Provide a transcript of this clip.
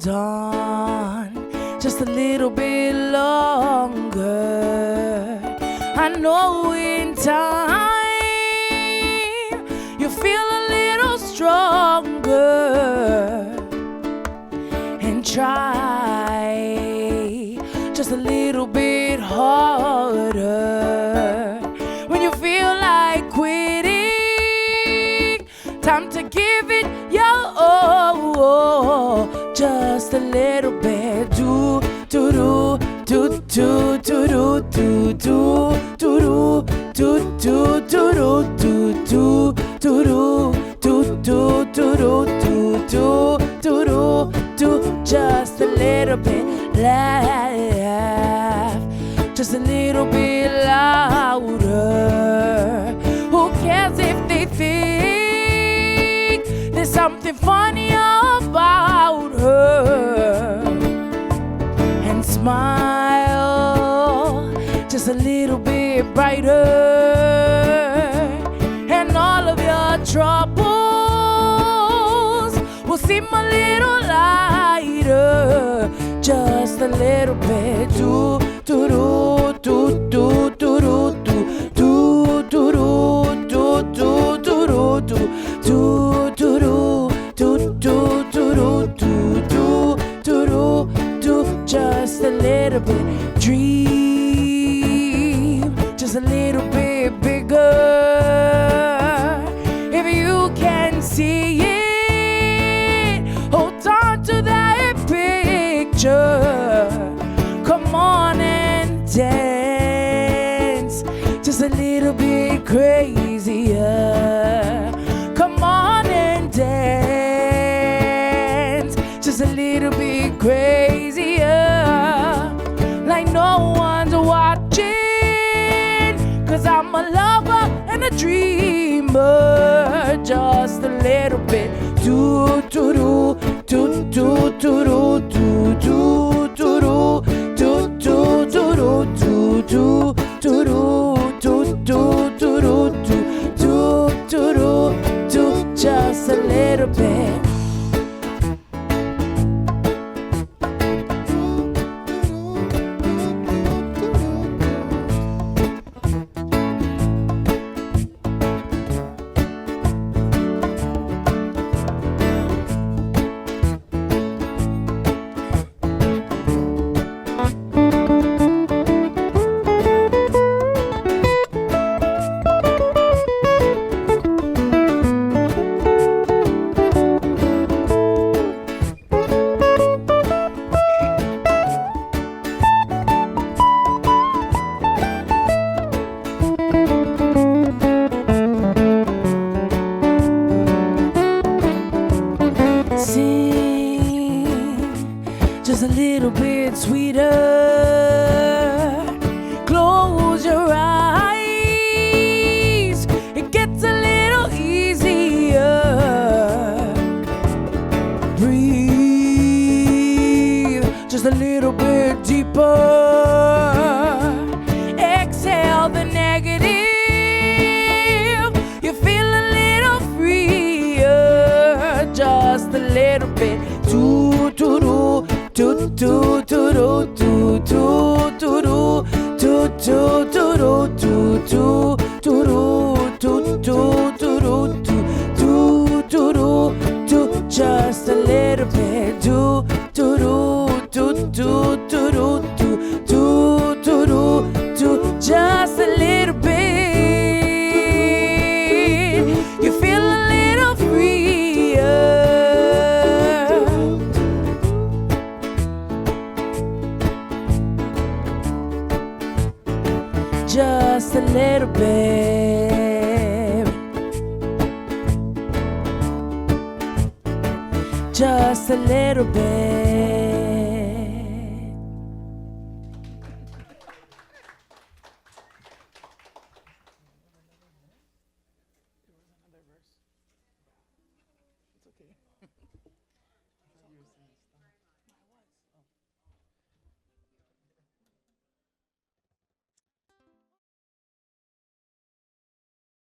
hold on just a little bit longer. I know in time you feel a little stronger, and try just a little bit harder. When you feel like quitting, time to give it your all, just a little bit. Do do do do do do do do do do do do do do do do do, just a little bit. Laugh just a little bit louder. Who cares if they think there's something funny about her? And smile just a little bit brighter, and all of your troubles will seem a little lighter. Just a little bit. Do do do do do do do do do do do do do do, just a little bit. Dream just a little bit bigger. If you can see it, hold on to that picture. Come on and dance just a little bit crazier. Come on and dance just a little bit crazier, like no one's watching, 'cause I'm a lover and a dreamer. Just a little bit. Do do do do do do do do do do do do do do do do, just a little bit. Just a little bit sweeter. Close your eyes, it gets a little easier. Breathe just a little bit deeper. Exhale the negative, you feel a little freer. Just a little bit. Do do do do do do do do do do do do do do do do, just a little bit. Do do do do do do do do, just a little bit. You feel a little freer. Just a little bit. Just a little bit.